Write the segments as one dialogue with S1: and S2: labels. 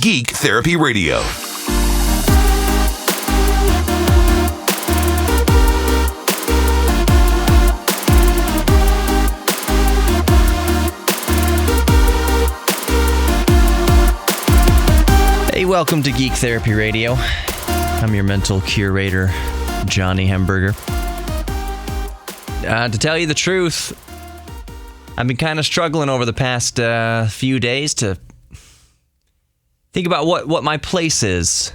S1: Geek Therapy Radio.
S2: Hey, welcome to Geek Therapy Radio. I'm your mental curator, Johnny Hamburger. To tell you the truth, I've been kind of struggling over the past few days to think about what my place is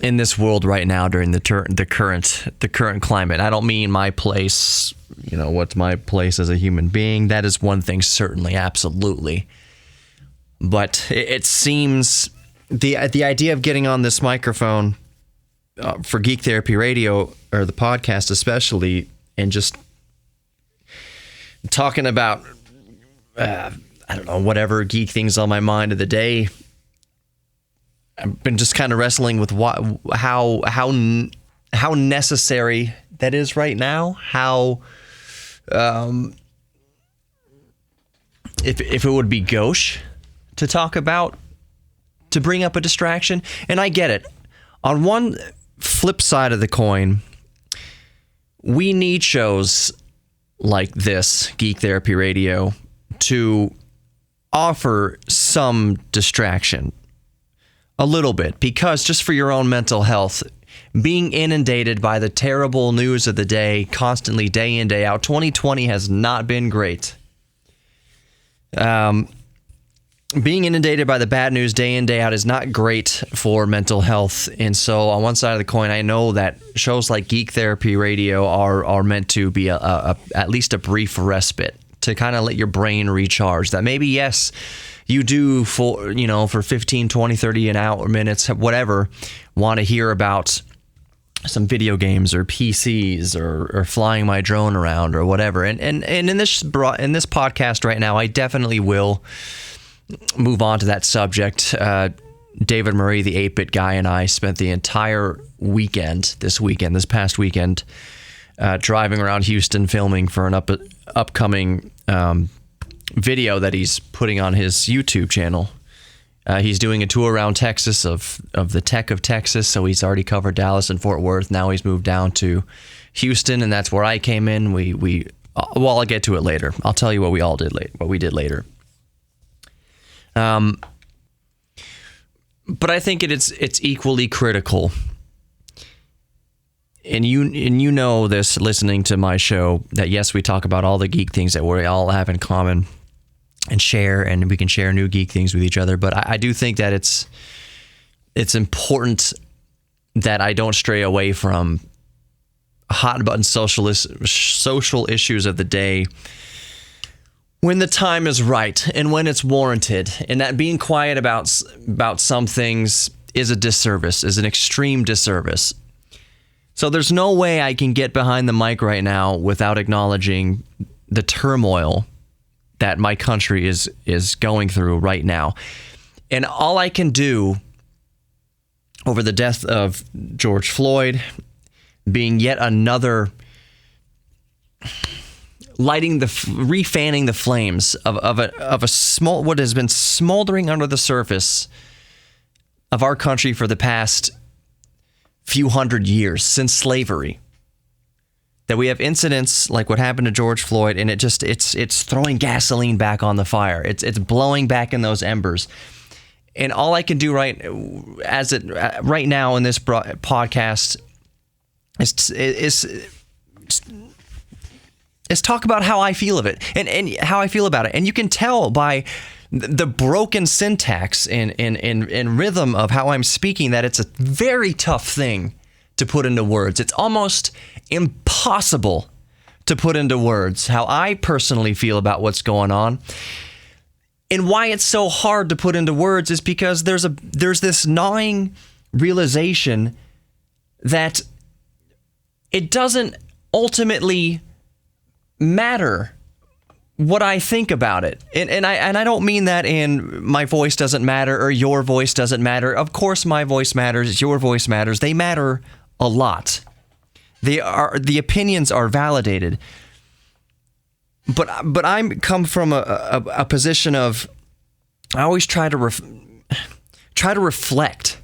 S2: in this world right now during the current climate. I don't mean my place, what's my place as a human being. That is one thing, certainly, absolutely. But it seems the idea of getting on this microphone for Geek Therapy Radio, or the podcast especially, and just talking about, whatever geek things on my mind of the day. I've been just kind of wrestling with how necessary that is right now. How if it would be gauche to talk about, to bring up a distraction. And I get it. On one flip side of the coin, we need shows like this, Geek Therapy Radio, to offer some distraction. A little bit. Because just for your own mental health, being inundated by the terrible news of the day, constantly, day in, day out, 2020 has not been great. Being inundated by the bad news day in, day out is not great for mental health. And so on one side of the coin, I know that shows like Geek Therapy Radio are meant to be at least a brief respite to kind of let your brain recharge. That maybe, yes, you do for 15, 20, 30 an hour, minutes, whatever, want to hear about some video games or PCs or flying my drone around or whatever. And in this podcast right now, I definitely will move on to that subject. David Murray, the 8-Bit guy, and I spent the entire this past weekend, driving around Houston filming for an upcoming video that he's putting on his YouTube channel. He's doing a tour around Texas of the tech of Texas, so he's already covered Dallas and Fort Worth. Now he's moved down to Houston, and that's where I came in. I'll get to it later. I'll tell you what we did later. But I think it's equally critical, and you know this, listening to my show, that yes, we talk about all the geek things that we all have in common and share, and we can share new geek things with each other. But I do think that it's important that I don't stray away from hot button social issues of the day when the time is right and when it's warranted, and that being quiet about some things is a disservice, is an extreme disservice. So there's no way I can get behind the mic right now without acknowledging the turmoil that my country is going through right now. And all I can do, over the death of George Floyd being yet another refanning the flames of a small, what has been smoldering under the surface of our country for the past few hundred years, since slavery, that we have incidents like what happened to George Floyd, and it's throwing gasoline back on the fire. It's blowing back in those embers. And all I can do right now in this podcast is talk about how I feel of it and how I feel about it. And you can tell by the broken syntax and rhythm of how I'm speaking that it's a very tough thing to put into words. It's almost impossible to put into words how I personally feel about what's going on. And why it's so hard to put into words is because there's this gnawing realization that it doesn't ultimately matter what I think about it. And I don't mean that in my voice doesn't matter or your voice doesn't matter. Of course my voice matters, your voice matters. They matter a lot. The opinions are validated. But I'm come from a position of, I always try to try to reflect.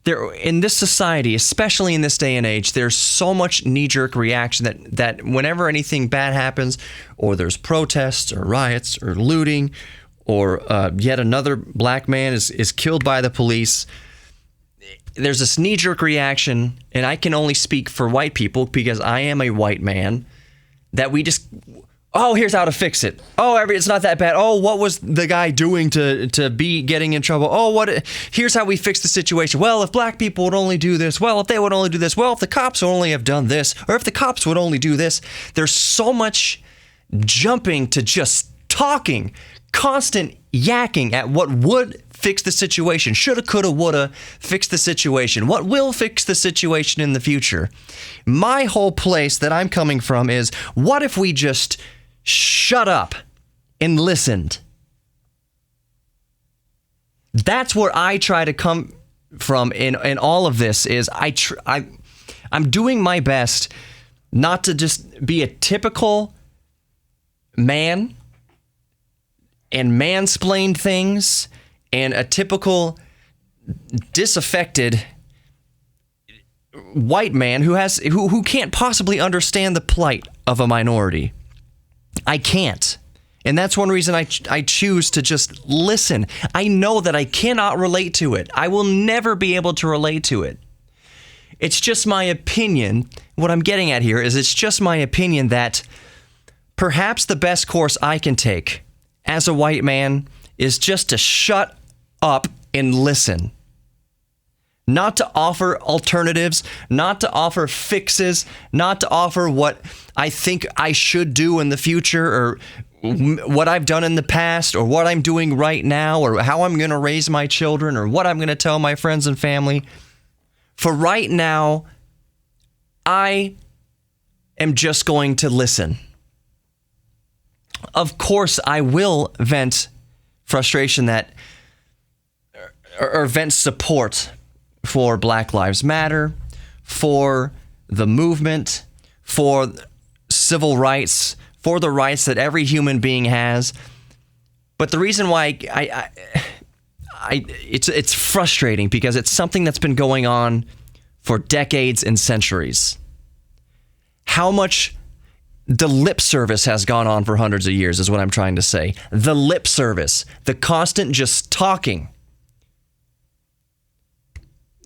S2: There, in this society, especially in this day and age, there's so much knee-jerk reaction that whenever anything bad happens, or there's protests or riots or looting, or yet another black man is killed by the police, there's this knee-jerk reaction, and I can only speak for white people because I am a white man, that we just, oh, here's how to fix it. Oh, it's not that bad. Oh, what was the guy doing to be getting in trouble? Oh, here's how we fix the situation. Well, if black people would only do this. Well, if they would only do this. Well, if the cops would only have done this. Or if the cops would only do this. There's so much jumping to just talking, constant yakking at what would fix the situation. Shoulda, coulda, woulda, fix the situation. What will fix the situation in the future? My whole place that I'm coming from is, what if we just shut up and listened? That's where I try to come from in all of this. Is I'm doing my best not to just be a typical man and mansplain things, and a typical disaffected white man who can't possibly understand the plight of a minority. I can't. And that's one reason I choose to just listen. I know that I cannot relate to it. I will never be able to relate to it. It's just my opinion. What I'm getting at here is, it's just my opinion that perhaps the best course I can take as a white man is just to shut up and listen. Not to offer alternatives, not to offer fixes, not to offer what I think I should do in the future, or what I've done in the past, or what I'm doing right now, or how I'm going to raise my children, or what I'm going to tell my friends and family. For right now, I am just going to listen. Of course, I will vent frustration or vent support for Black Lives Matter, for the movement, for civil rights, for the rights that every human being has. But the reason why it's frustrating, because it's something that's been going on for decades and centuries. How much the lip service has gone on for hundreds of years is what I'm trying to say. The lip service, the constant just talking.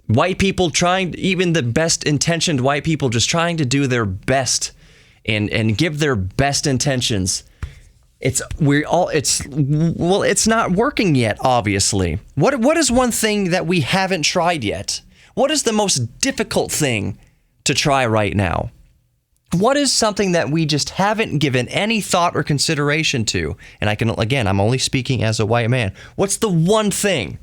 S2: White people trying, even the best intentioned white people, just trying to do their best and give their best intentions. It's not working yet, obviously. What is one thing that we haven't tried yet? What is the most difficult thing to try right now? What is something that we just haven't given any thought or consideration to? And I'm only speaking as a white man. What's the one thing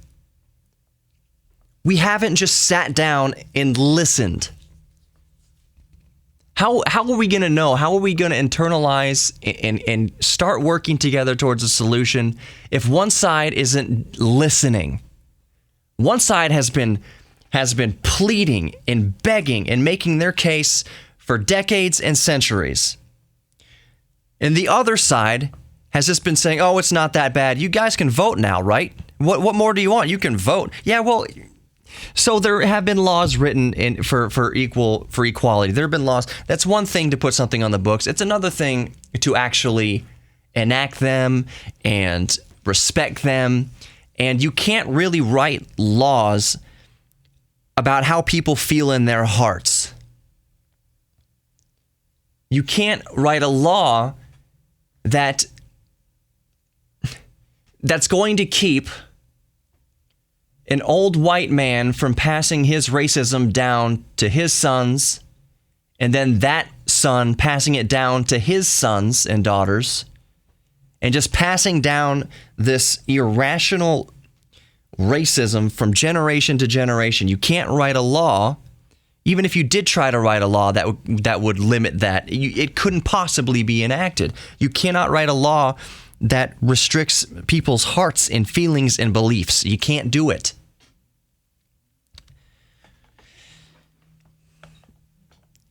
S2: we haven't just sat down and listened? How are we going to know? How are we going to internalize and start working together towards a solution if one side isn't listening? One side has been pleading and begging and making their case for decades and centuries. And the other side has just been saying, oh, it's not that bad. You guys can vote now, right? What more do you want? You can vote. Yeah, well, so there have been laws written in for equality. There have been laws. That's one thing to put something on the books. It's another thing to actually enact them and respect them. And you can't really write laws about how people feel in their hearts. You can't write a law that's going to keep an old white man from passing his racism down to his sons, and then that son passing it down to his sons and daughters, and just passing down this irrational racism from generation to generation. You can't write a law. Even if you did try to write a law that would limit that, it couldn't possibly be enacted. You cannot write a law that restricts people's hearts and feelings and beliefs. You can't do it.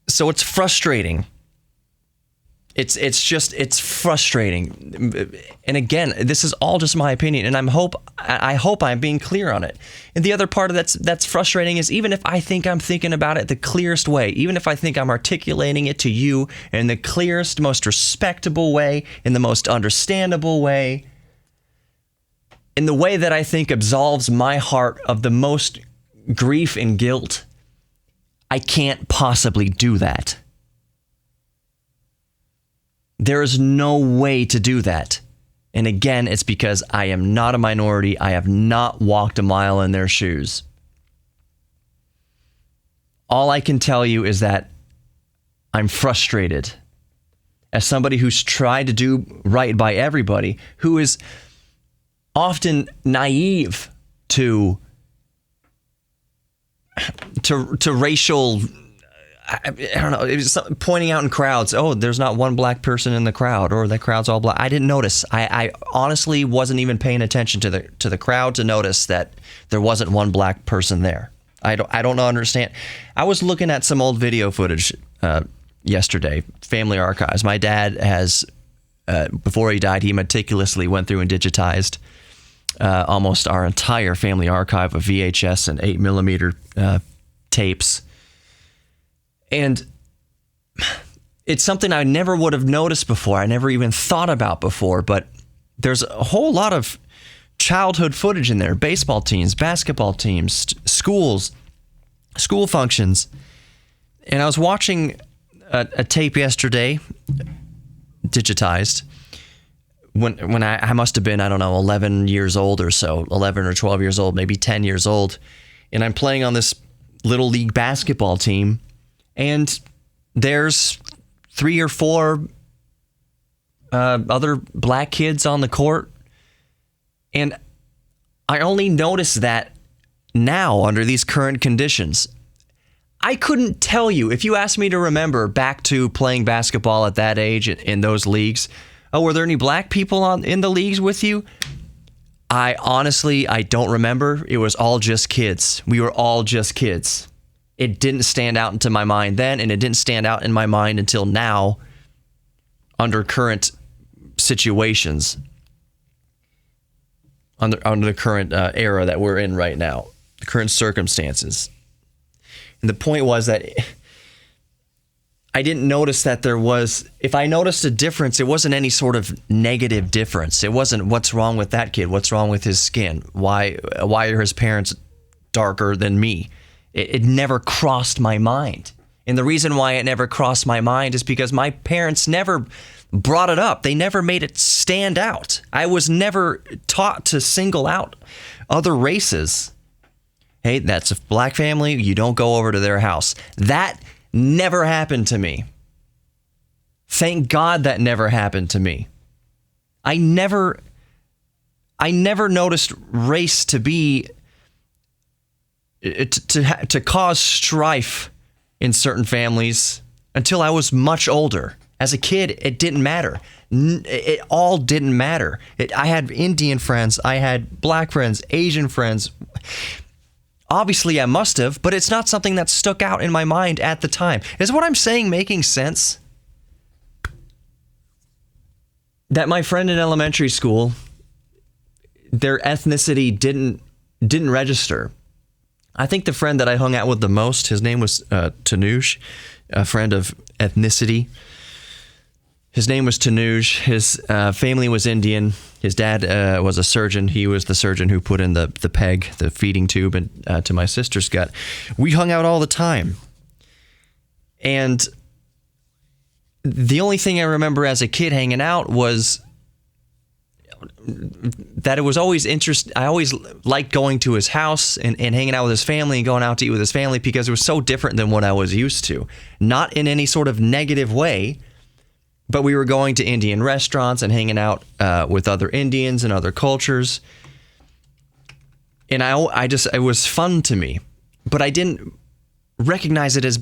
S2: So it's frustrating. It's frustrating. And again, this is all just my opinion, and I hope I'm being clear on it. And the other part of that's frustrating is, even if I think I'm thinking about it the clearest way, even if I think I'm articulating it to you in the clearest, most respectable way, in the most understandable way, in the way that I think absolves my heart of the most grief and guilt, I can't possibly do that. There is no way to do that. And again, it's because I am not a minority. I have not walked a mile in their shoes. All I can tell you is that I'm frustrated. As somebody who's tried to do right by everybody, who is often naive to racial, I don't know, it was pointing out in crowds, oh, there's not one black person in the crowd, or that crowd's all black. I didn't notice. I honestly wasn't even paying attention to the crowd to notice that there wasn't one black person there. I don't understand. I was looking at some old video footage yesterday, family archives. My dad has, before he died, he meticulously went through and digitized almost our entire family archive of VHS and 8mm tapes. And it's something I never would have noticed before. I never even thought about before, but there's a whole lot of childhood footage in there. Baseball teams, basketball teams, schools, school functions. And I was watching a tape yesterday, digitized, when I must have been, I don't know, 11 years old or so, 11 or 12 years old, maybe 10 years old. And I'm playing on this little league basketball team. And there's 3 or 4 other black kids on the court. And I only noticed that now under these current conditions. I couldn't tell you, if you asked me to remember back to playing basketball at that age in those leagues, oh, were there any black people in the leagues with you? I don't remember. It was all just kids. We were all just kids. It didn't stand out into my mind then, and it didn't stand out in my mind until now under current situations, under the current era that we're in right now, the current circumstances. And the point was that I didn't notice that there was, if I noticed a difference, it wasn't any sort of negative difference. It wasn't, what's wrong with that kid? What's wrong with his skin? Why are his parents darker than me? It never crossed my mind. And the reason why it never crossed my mind is because my parents never brought it up. They never made it stand out. I was never taught to single out other races. Hey, that's a black family. You don't go over to their house. That never happened to me. Thank God that never happened to me. I never noticed race to be to cause strife in certain families until I was much older. As a kid, it didn't matter. It all didn't matter. I had Indian friends. I had black friends, Asian friends. Obviously, I must have, but it's not something that stuck out in my mind at the time. Is what I'm saying making sense? That my friend in elementary school, their ethnicity didn't register. I think the friend that I hung out with the most, his name was Tanuj, a friend of ethnicity. His name was Tanuj. His family was Indian. His dad was a surgeon. He was the surgeon who put in the peg, the feeding tube, to my sister's gut. We hung out all the time. And the only thing I remember as a kid hanging out was that it was always interesting. I always liked going to his house and hanging out with his family and going out to eat with his family because it was so different than what I was used to. Not in any sort of negative way, but we were going to Indian restaurants and hanging out with other Indians and other cultures. And it was fun to me, but I didn't recognize it as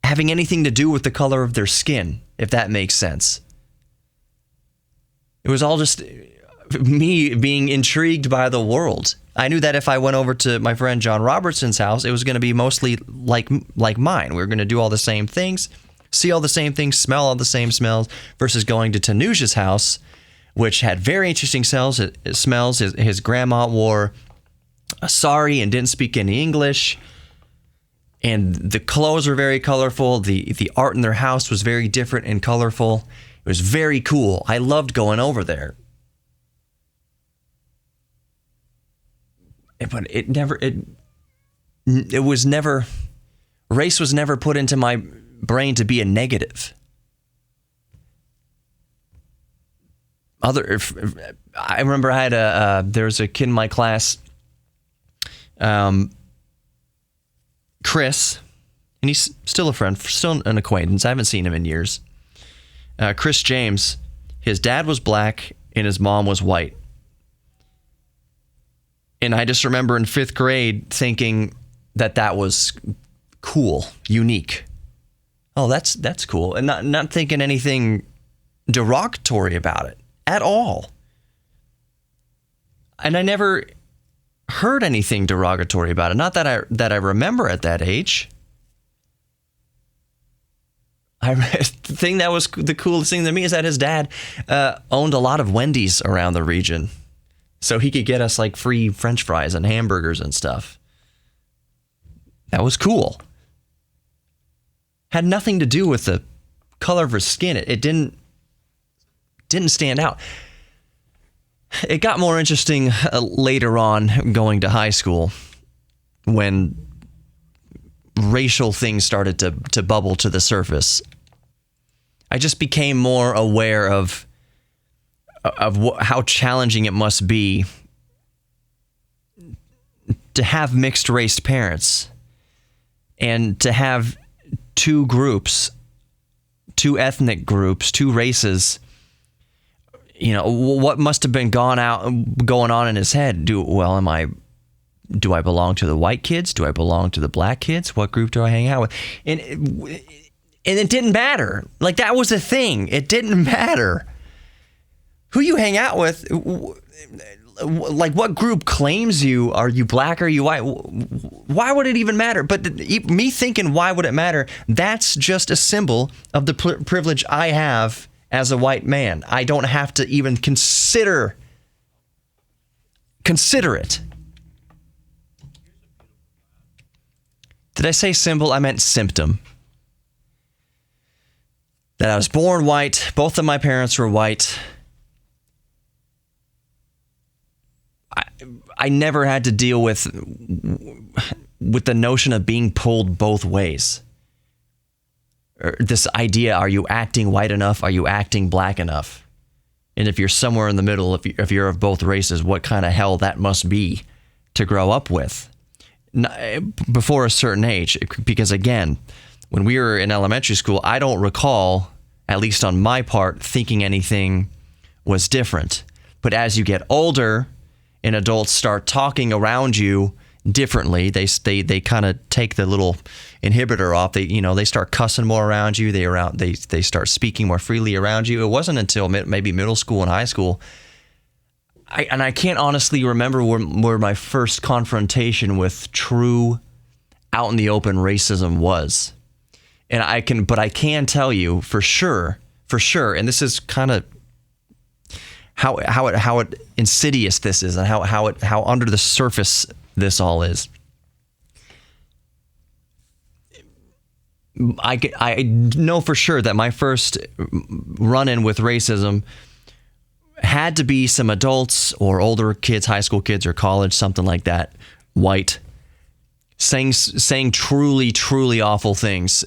S2: having anything to do with the color of their skin, if that makes sense. It was all just me being intrigued by the world. I knew that if I went over to my friend John Robertson's house, it was going to be mostly like mine. We were going to do all the same things. see all the same things, smell all the same smells, versus going to Tanuja's house, which had very interesting smells. His grandma wore a sari and didn't speak any English. And the clothes were very colorful. The art in their house was very different and colorful. It was very cool. I loved going over there. But race was never put into my brain to be a negative. I remember I had there was a kid in my class, Chris, and he's still a friend, still an acquaintance. I haven't seen him in years. Chris James, his dad was black and his mom was white. And I just remember in 5th grade thinking that was cool, unique. Oh, that's cool. And not thinking anything derogatory about it at all. And I never heard anything derogatory about it. Not that I remember at that age. The thing that was the coolest thing to me is that his dad owned a lot of Wendy's around the region. So he could get us like free French fries and hamburgers and stuff. That was cool. Had nothing to do with the color of her skin. It didn't stand out. It got more interesting later on going to high school when racial things started to bubble to the surface. I just became more aware of how challenging it must be to have mixed-race parents and to have two ethnic groups, two races. You know, what must have been going on in his head? Do I belong to the white kids? Do I belong to the black kids? What group do I hang out with? And it didn't matter. Like, that was the thing. It didn't matter who you hang out with. Like, what group claims you? Are you black or are you white? Why would it even matter? But me thinking, why would it matter? That's just a symbol of the privilege I have as a white man. I don't have to even consider it. Did I say symbol? I meant symptom. That I was born white. Both of my parents were white. I never had to deal with the notion of being pulled both ways. Or this idea, are you acting white enough? Are you acting black enough? And if you're somewhere in the middle, if you're of both races, what kind of hell that must be to grow up with before a certain age. Because again, when we were in elementary school, I don't recall, at least on my part, thinking anything was different. But as you get older and adults start talking around you differently, they kind of take the little inhibitor off. They start cussing more around you. They start speaking more freely around you. It wasn't until maybe middle school and high school. I can't honestly remember where my first confrontation with true out in the open racism was. And I can tell you for sure, and this is kind of how insidious this is, and how under the surface this all is. I know for sure that my first run-in with racism had to be some adults or older kids, high school kids or college, something like that, white, saying truly, truly awful things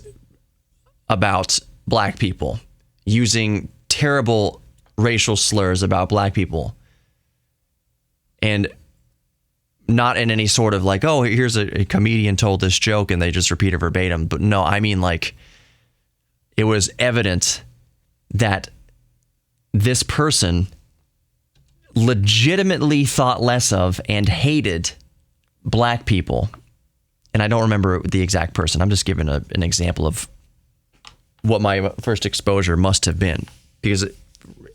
S2: about black people, using terrible racial slurs about black people, and not in any sort of like, oh, here's a comedian told this joke and they just repeat it verbatim. But no, I mean, like, it was evident that this person legitimately thought less of and hated black people. And I don't remember the exact person. I'm just giving an example of what my first exposure must have been, because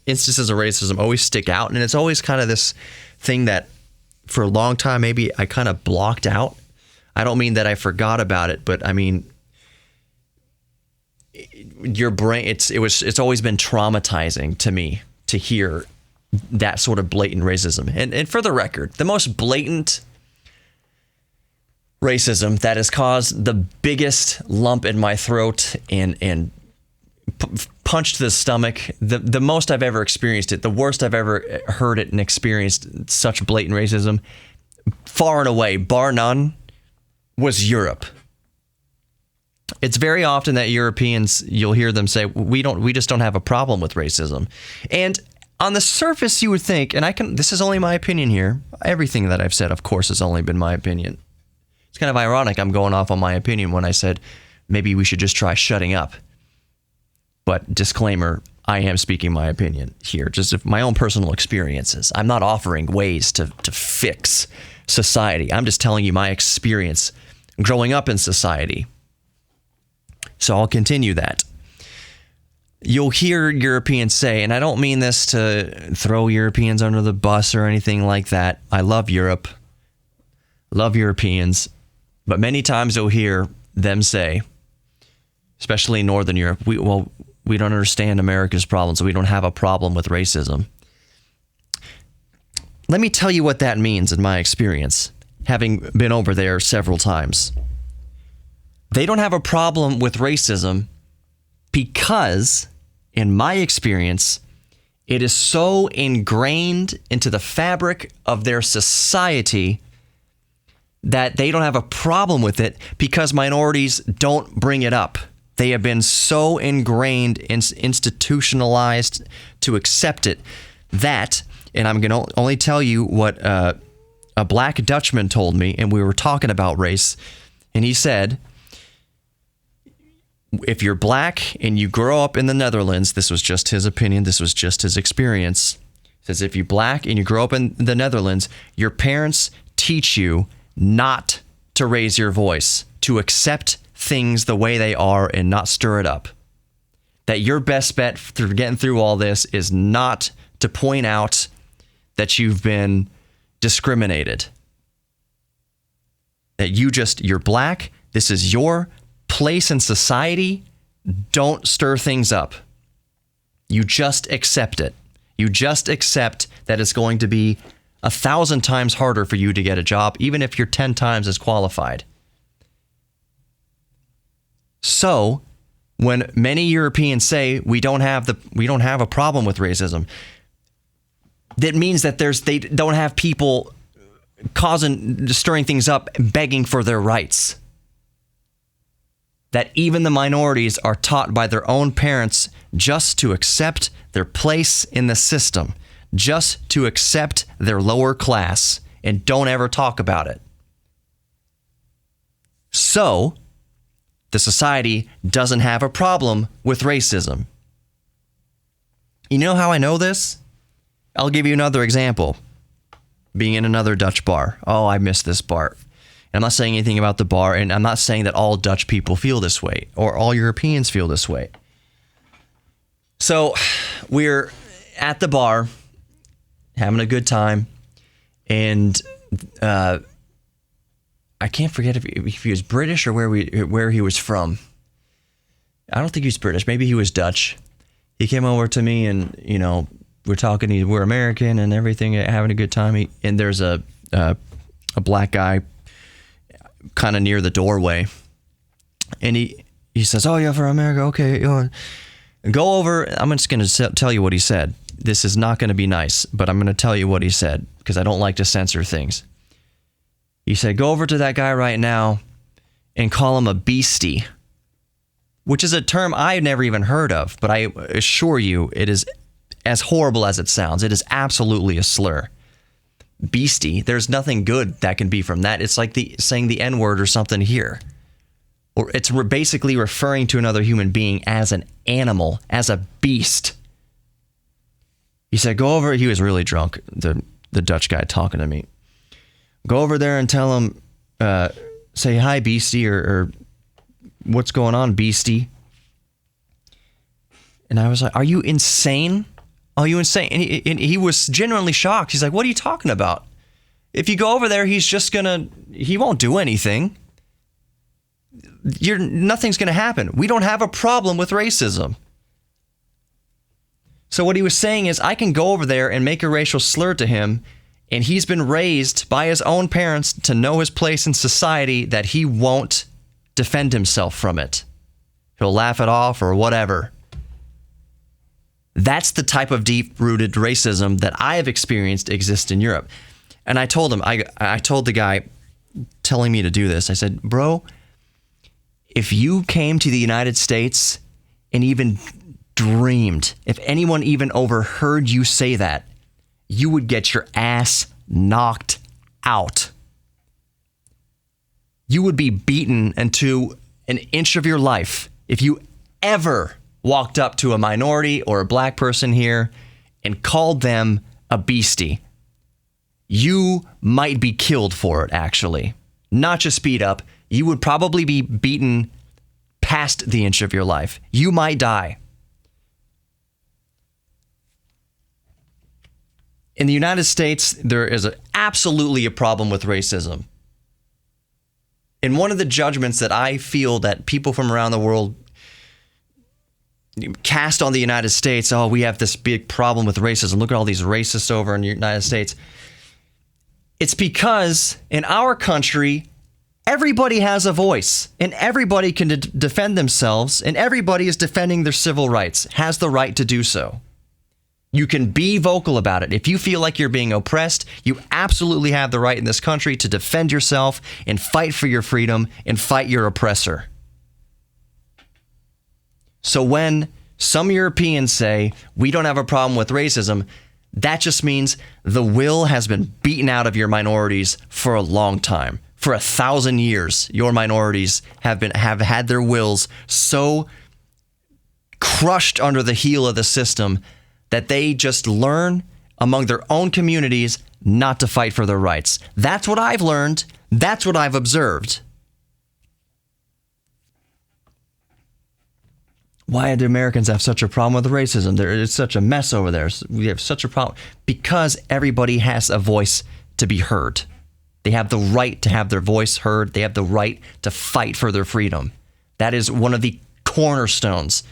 S2: instances of racism always stick out, and it's always kind of this thing that for a long time maybe I kind of blocked out. I don't mean that I forgot about it, but I mean, your brain, it's always been traumatizing to me to hear that sort of blatant racism. And for the record, the most blatant racism that has caused the biggest lump in my throat and punch to the stomach, the most I've ever experienced it, the worst I've ever heard it and experienced such blatant racism, far and away, bar none, was Europe. It's very often that Europeans, you'll hear them say, we just don't have a problem with racism. And on the surface, you would think, and this is only my opinion here. Everything that I've said, of course, has only been my opinion. It's kind of ironic I'm going off on my opinion when I said maybe we should just try shutting up. But disclaimer, I am speaking my opinion here, just my own personal experiences. I'm not offering ways to fix society. I'm just telling you my experience growing up in society. So I'll continue that. You'll hear Europeans say, and I don't mean this to throw Europeans under the bus or anything like that. I love Europe, love Europeans, but many times you'll hear them say, especially in Northern Europe, we don't understand America's problems, so we don't have a problem with racism. Let me tell you what that means in my experience, having been over there several times. They don't have a problem with racism because, in my experience, it is so ingrained into the fabric of their society that they don't have a problem with it because minorities don't bring it up. They have been so ingrained, institutionalized to accept it that, and I'm going to only tell you what a black Dutchman told me, and we were talking about race, and he said, if you're black and you grow up in the Netherlands, this was just his opinion, this was just his experience, says if you're black and you grow up in the Netherlands, your parents teach you not to raise your voice, to accept things the way they are and not stir it up. That your best bet for getting through all this is not to point out that you've been discriminated. That you're black, this is your place in society, don't stir things up. You just accept it. You just accept that it's going to be 1,000 times harder for you to get a job, even if you're 10 times as qualified. So, when many Europeans say we don't have a problem with racism, that means that they don't have people stirring things up, begging for their rights. That even the minorities are taught by their own parents just to accept their place in the system, just to accept their lower class, and don't ever talk about it. So, the society doesn't have a problem with racism. You know how I know this? I'll give you another example. Being in another Dutch bar. Oh, I miss this bar. I'm not saying anything about the bar, and I'm not saying that all Dutch people feel this way or all Europeans feel this way. So we're at the bar having a good time, and I can't forget if he was British or where he was from. I don't think he was British. Maybe he was Dutch. He came over to me, and we're talking. We're American and everything, having a good time. And there's a black guy kind of near the doorway, and he says, "Oh, you're from America? Okay, go over." I'm just going to tell you what he said. This is not going to be nice, but I'm going to tell you what he said because I don't like to censor things. He said, "Go over to that guy right now and call him a beastie," which is a term I never even heard of, but I assure you it is as horrible as it sounds. It is absolutely a slur. Beastie, there's nothing good that can be from that. It's like saying the N-word or something here. Or it's basically referring to another human being as an animal, as a beast. He said, "Go over," he was really drunk, the Dutch guy talking to me. "Go over there and tell him, say hi, beastie, or what's going on, beastie?" And I was like, "Are you insane? Are you insane?" And he was genuinely shocked. He's like, "What are you talking about? If you go over there, he won't do anything. nothing's going to happen. We don't have a problem with racism. So what he was saying is, I can go over there and make a racial slur to him, and he's been raised by his own parents to know his place in society, that he won't defend himself from it. He'll laugh it off or whatever. That's the type of deep-rooted racism that I have experienced exist in Europe. And I told him, I told the guy telling me to do this, I said, bro, if you came to the United States and even dreamed, if anyone even overheard you say that, you would get your ass knocked out. You would be beaten into an inch of your life if you ever walked up to a minority or a black person here and called them a beastie. You might be killed for it, actually. Not just beat up. You would probably be beaten past the inch of your life. You might die. In the United States, there is absolutely a problem with racism. And one of the judgments that I feel that people from around the world cast on the United States, oh, we have this big problem with racism. Look at all these racists over in the United States. It's because in our country, everybody has a voice and everybody can defend themselves, and everybody is defending their civil rights, has the right to do so. You can be vocal about it. If you feel like you're being oppressed, you absolutely have the right in this country to defend yourself and fight for your freedom and fight your oppressor. So when some Europeans say, we don't have a problem with racism, that just means the will has been beaten out of your minorities for a long time. For 1,000 years, your minorities have had their wills so crushed under the heel of the system that they just learn among their own communities not to fight for their rights. That's what I've learned. That's what I've observed. Why do Americans have such a problem with racism? It's such a mess over there. We have such a problem. Because everybody has a voice to be heard. They have the right to have their voice heard. They have the right to fight for their freedom. That is one of the cornerstones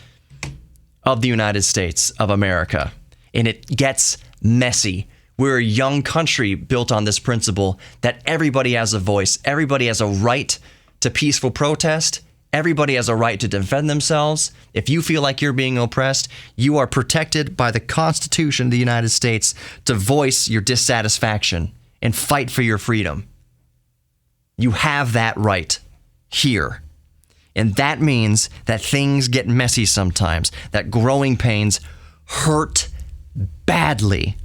S2: of the United States of America. And it gets messy. We're a young country built on this principle that everybody has a voice. Everybody has a right to peaceful protest. Everybody has a right to defend themselves. If you feel like you're being oppressed, you are protected by the Constitution of the United States to voice your dissatisfaction and fight for your freedom. You have that right here. And that means that things get messy sometimes, that growing pains hurt badly.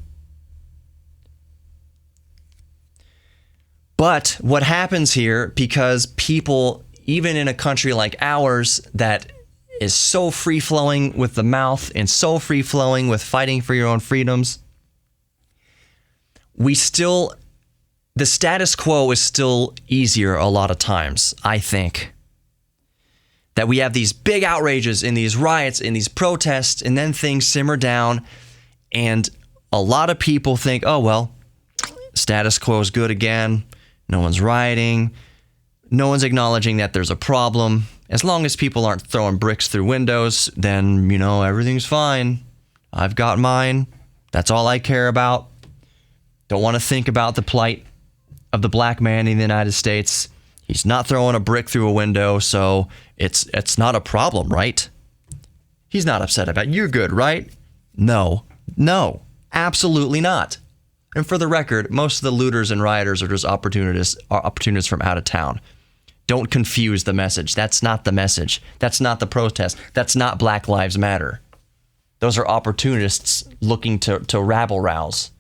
S2: But what happens here, because people, even in a country like ours that is so free-flowing with the mouth and so free-flowing with fighting for your own freedoms, the status quo is still easier a lot of times, I think. That we have these big outrages and these riots and these protests, and then things simmer down, and a lot of people think, oh, well, status quo is good again. No one's rioting. No one's acknowledging that there's a problem. As long as people aren't throwing bricks through windows, then, everything's fine. I've got mine. That's all I care about. Don't want to think about the plight of the black man in the United States. He's not throwing a brick through a window, so it's not a problem, right? He's not upset about it. You're good, right? No, absolutely not. And for the record, most of the looters and rioters are just opportunists from out of town. Don't confuse the message. That's not the message. That's not the protest. That's not Black Lives Matter. Those are opportunists looking to rabble-rouse,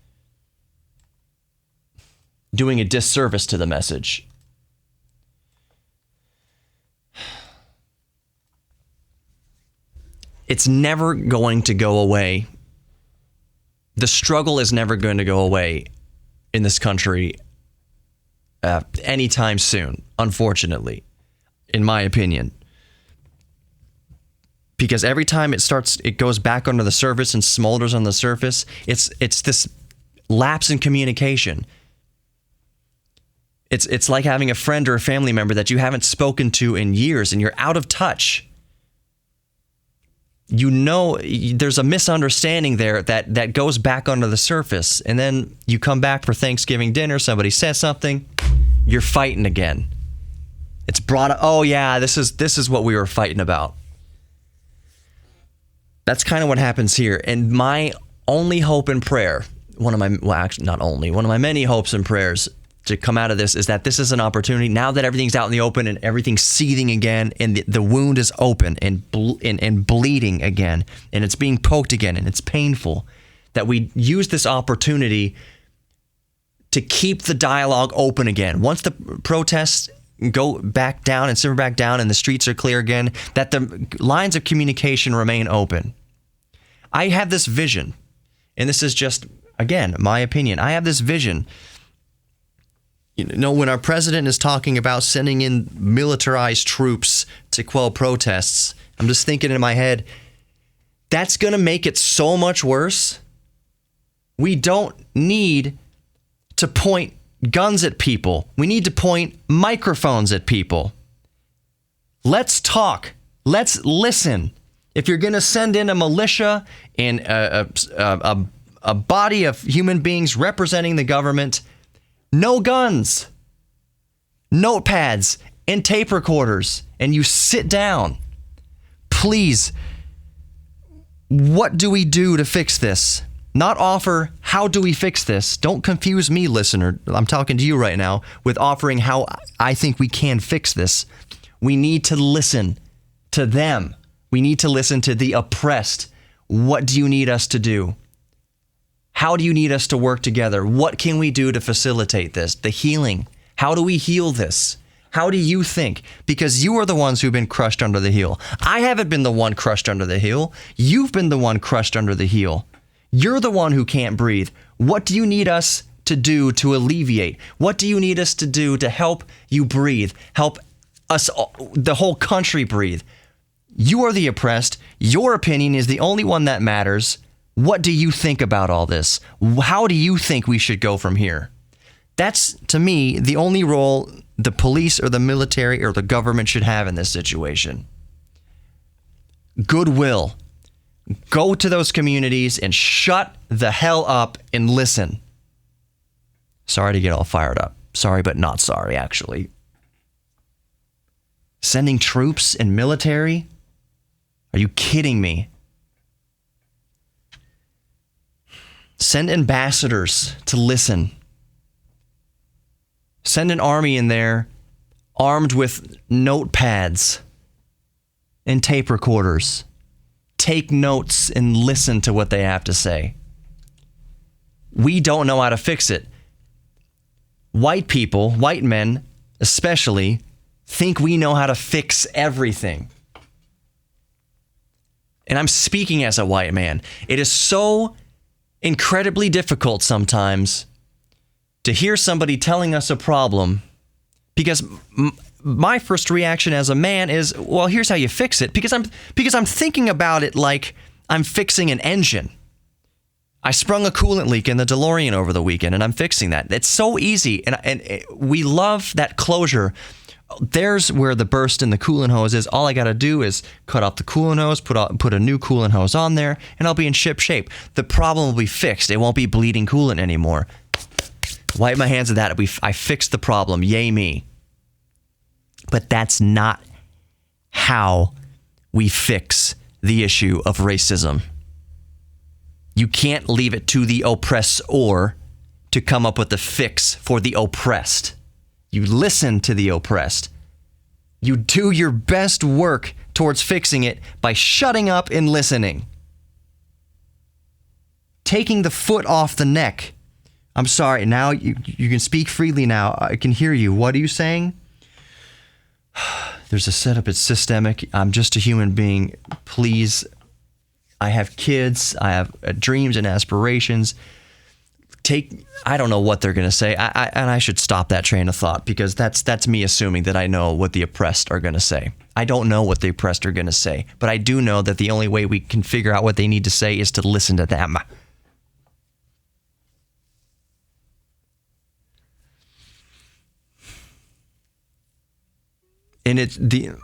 S2: doing a disservice to the message. It's never going to go away. The struggle is never going to go away in this country anytime soon, unfortunately, in my opinion. Because every time it goes back under the surface and smolders on the surface, it's this lapse in communication. It's like having a friend or a family member that you haven't spoken to in years and you're out of touch. You know, there's a misunderstanding there that goes back under the surface. And then you come back for Thanksgiving dinner, somebody says something, you're fighting again. It's brought up, oh yeah, this is what we were fighting about. That's kind of what happens here. And my only hope and prayer, one of my many hopes and prayers to come out of this is that this is an opportunity now that everything's out in the open and everything's seething again and the wound is open and bleeding again and it's being poked again and it's painful, that we use this opportunity to keep the dialogue open again. Once the protests go back down and simmer back down and the streets are clear again, that the lines of communication remain open. I have this vision, and this is just, again, my opinion. I have this vision. You know, when our president is talking about sending in militarized troops to quell protests, I'm just thinking in my head, that's going to make it so much worse. We don't need to point guns at people. We need to point microphones at people. Let's talk. Let's listen. If you're going to send in a militia and a body of human beings representing the government, no guns, notepads, and tape recorders, and you sit down. Please, what do we do to fix this? Not offer, how do we fix this? Don't confuse me, listener. I'm talking to you right now with offering how I think we can fix this. We need to listen to them. We need to listen to the oppressed. What do you need us to do? How do you need us to work together? What can we do to facilitate this? The healing. How do we heal this? How do you think? Because you are the ones who've been crushed under the heel. I haven't been the one crushed under the heel. You've been the one crushed under the heel. You're the one who can't breathe. What do you need us to do to alleviate? What do you need us to do to help you breathe? Help us, the whole country, breathe. You are the oppressed. Your opinion is the only one that matters. What do you think about all this? How do you think we should go from here? That's, to me, the only role the police or the military or the government should have in this situation. Goodwill. Go to those communities and shut the hell up and listen. Sorry to get all fired up. Sorry, but not sorry, actually. Sending troops and military? Are you kidding me? Send ambassadors to listen. Send an army in there armed with notepads and tape recorders. Take notes and listen to what they have to say. We don't know how to fix it. White people, white men especially, think we know how to fix everything. And I'm speaking as a white man. It is so incredibly difficult sometimes to hear somebody telling us a problem, because my first reaction as a man is, well, here's how you fix it, because I'm thinking about it like I'm fixing an engine. I sprung a coolant leak in the DeLorean over the weekend, and I'm fixing that. It's so easy, and we love that closure. There's where the burst in the coolant hose is. All I got to do is cut off the coolant hose, put a new coolant hose on there, and I'll be in ship shape. The problem will be fixed. It won't be bleeding coolant anymore. Wipe my hands of that. I fixed the problem. Yay me. But that's not how we fix the issue of racism. You can't leave it to the oppressor to come up with a fix for the oppressed. You listen to the oppressed. You do your best work towards fixing it by shutting up and listening. Taking the foot off the neck. I'm sorry, now you can speak freely now. I can hear you. What are you saying? There's a setup, it's systemic. I'm just a human being. Please, I have kids. I have dreams and aspirations. I don't know what they're going to say. And I should stop that train of thought, because that's me assuming that I know what the oppressed are going to say. I don't know what the oppressed are going to say, but I do know that the only way we can figure out what they need to say is to listen to them. And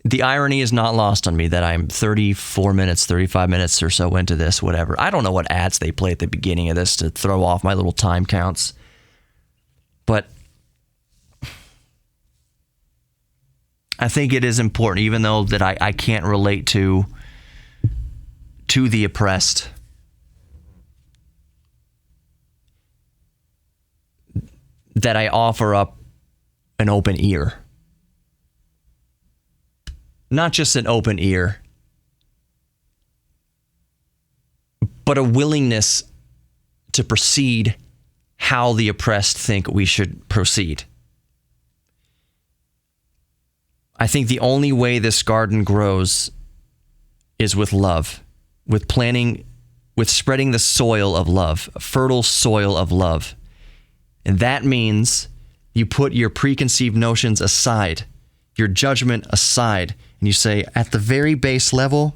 S2: the irony is not lost on me that I'm 34 minutes, 35 minutes or so into this, whatever. I don't know what ads they play at the beginning of this to throw off my little time counts. But I think it is important, even though that I can't relate to the oppressed, that I offer up an open ear. Not just an open ear, but a willingness to proceed how the oppressed think we should proceed. I think the only way this garden grows is with love, with planting, with spreading the soil of love, a fertile soil of love. And that means you put your preconceived notions aside, your judgment aside, and you say, at the very base level,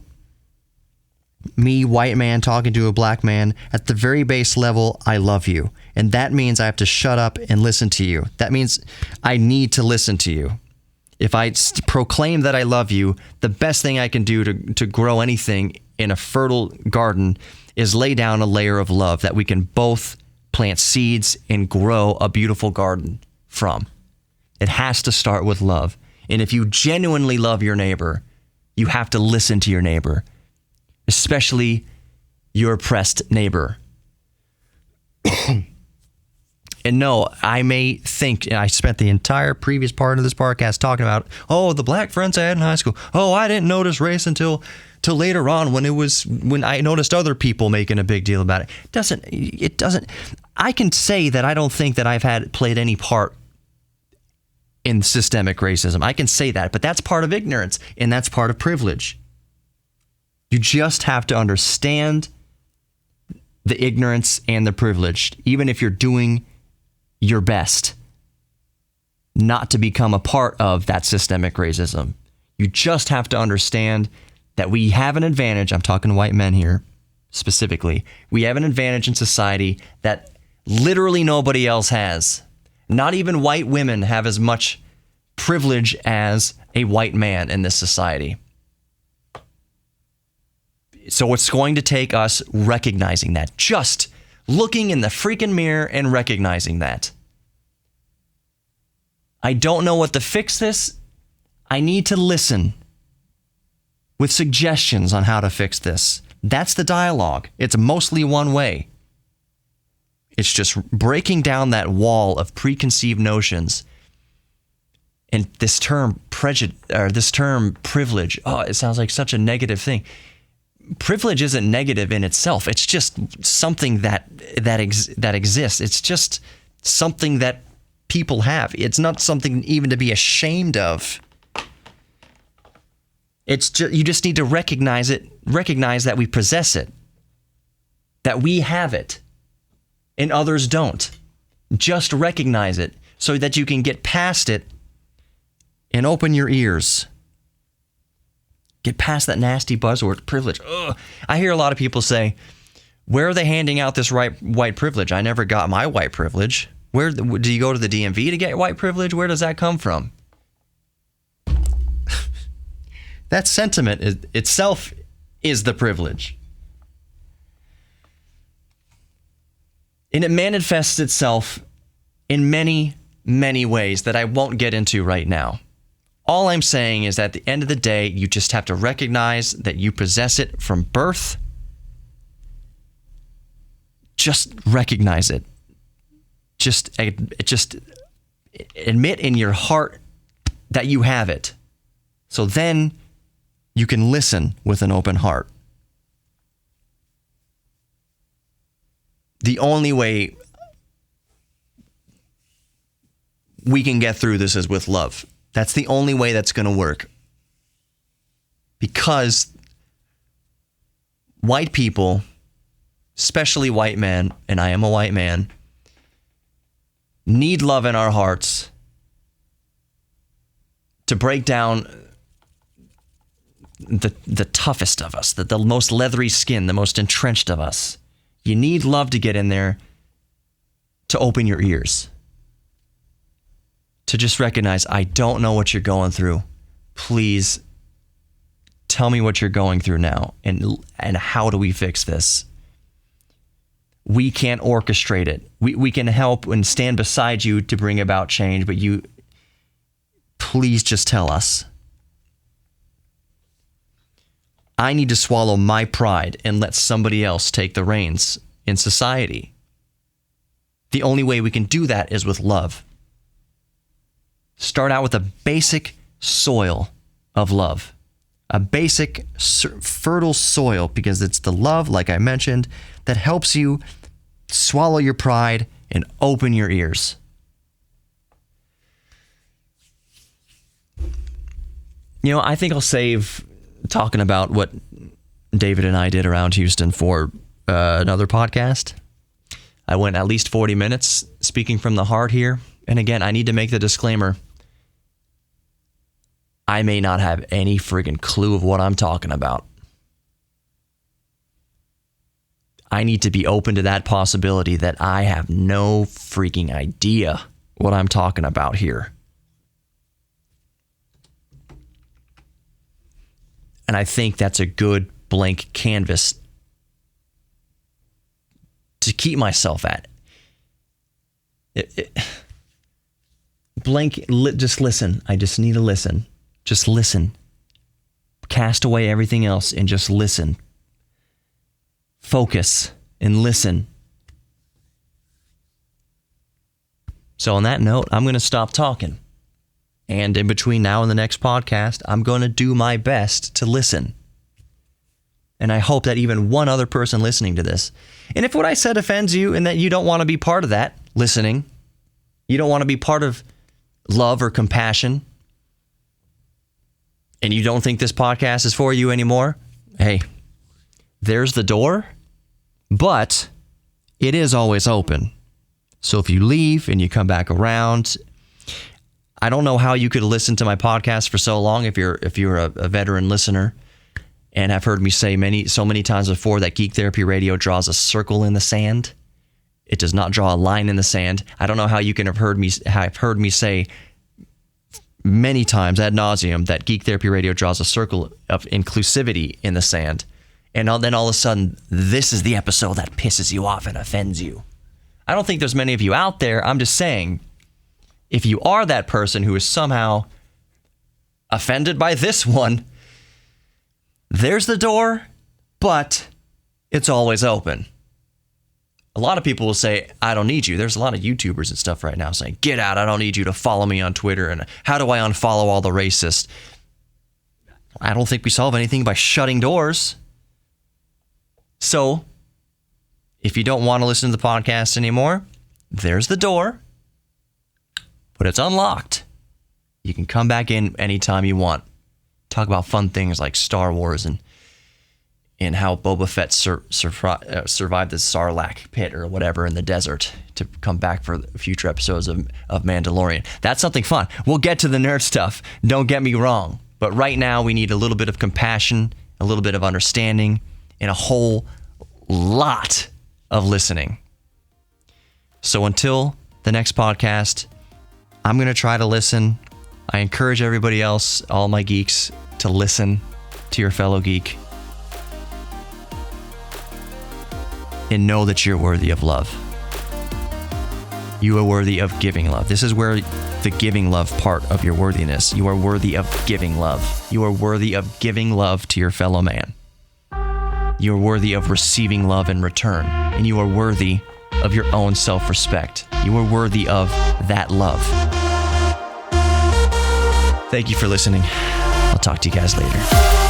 S2: me, white man, talking to a black man, at the very base level, I love you. And that means I have to shut up and listen to you. That means I need to listen to you. If I proclaim that I love you, the best thing I can do to grow anything in a fertile garden is lay down a layer of love that we can both plant seeds and grow a beautiful garden from. It has to start with love. And if you genuinely love your neighbor, you have to listen to your neighbor, especially your oppressed neighbor. And no, I may think, I spent the entire previous part of this podcast talking about, the black friends I had in high school. I didn't notice race until later on when I noticed other people making a big deal about it. It doesn't. I can say that I don't think that I've played any part in systemic racism. I can say that, but that's part of ignorance and that's part of privilege. You just have to understand the ignorance and the privilege, even if you're doing your best not to become a part of that systemic racism. You just have to understand that we have an advantage. I'm talking to white men here specifically. We have an advantage in society that literally nobody else has. Not even white women have as much privilege as a white man in this society. So it's going to take us recognizing that. Just looking in the freaking mirror and recognizing that. I don't know what to fix this. I need to listen with suggestions on how to fix this. That's the dialogue. It's mostly one way. It's just breaking down that wall of preconceived notions. And this term privilege, it sounds like such a negative thing. Privilege isn't negative in itself. It's just something that exists. It's just something that people have. It's not something even to be ashamed of. It's just, you just need to recognize it, recognize that we possess it, that we have it, and others don't. Just recognize it so that you can get past it and open your ears. Get past that nasty buzzword, privilege. Ugh. I hear a lot of people say, where are they handing out this white privilege? I never got my white privilege. Where do you go to the DMV to get white privilege? Where does that come from? That sentiment itself is the privilege. And it manifests itself in many, many ways that I won't get into right now. All I'm saying is that at the end of the day, you just have to recognize that you possess it from birth. Just recognize it. Just admit in your heart that you have it. So then you can listen with an open heart. The only way we can get through this is with love. That's the only way that's going to work. Because white people, especially white men, and I am a white man, need love in our hearts to break down the toughest of us, the most leathery skin, the most entrenched of us. You need love to get in there to open your ears. to just recognize, I don't know what you're going through. Please tell me what you're going through now, and how do we fix this? We can't orchestrate it. We can help and stand beside you to bring about change, but you, please just tell us. I need to swallow my pride and let somebody else take the reins in society. The only way we can do that is with love. Start out with a basic soil of love. A basic fertile soil, because it's the love, like I mentioned, that helps you swallow your pride and open your ears. I think I'll save talking about what David and I did around Houston for another podcast. I went at least 40 minutes speaking from the heart here. And again, I need to make the disclaimer. I may not have any friggin' clue of what I'm talking about. I need to be open to that possibility that I have no freaking idea what I'm talking about here. And I think that's a good blank canvas to keep myself at. Just listen. I just need to listen. Just listen. Cast away everything else and just listen. Focus and listen. So on that note, I'm going to stop talking. And in between now and the next podcast, I'm going to do my best to listen. And I hope that even one other person listening to this, and if what I said offends you and that you don't want to be part of that listening, you don't want to be part of love or compassion, and you don't think this podcast is for you anymore, hey, there's the door, but it is always open. So if you leave and you come back around, I don't know how you could listen to my podcast for so long if you're a veteran listener and have heard me say so many times before that Geek Therapy Radio draws a circle in the sand. It does not draw a line in the sand. I don't know how you can have heard me say many times ad nauseum that Geek Therapy Radio draws a circle of inclusivity in the sand. And then all of a sudden, this is the episode that pisses you off and offends you. I don't think there's many of you out there. I'm just saying, if you are that person who is somehow offended by this one, there's the door, but it's always open. A lot of people will say, I don't need you. There's a lot of YouTubers and stuff right now saying, get out, I don't need you to follow me on Twitter. And how do I unfollow all the racists? I don't think we solve anything by shutting doors. So, if you don't want to listen to the podcast anymore, there's the door, but it's unlocked. You can come back in anytime you want. Talk about fun things like Star Wars and how Boba Fett survived the Sarlacc pit or whatever in the desert to come back for future episodes of Mandalorian. That's something fun. We'll get to the nerd stuff. Don't get me wrong. But right now we need a little bit of compassion, a little bit of understanding, and a whole lot of listening. So until the next podcast, I'm going to try to listen. I encourage everybody else, all my geeks, to listen to your fellow geek and know that you're worthy of love. You are worthy of giving love. This is where the giving love part of your worthiness. You are worthy of giving love. You are worthy of giving love to your fellow man. You are worthy of receiving love in return. And you are worthy of your own self-respect. You are worthy of that love. Thank you for listening. I'll talk to you guys later.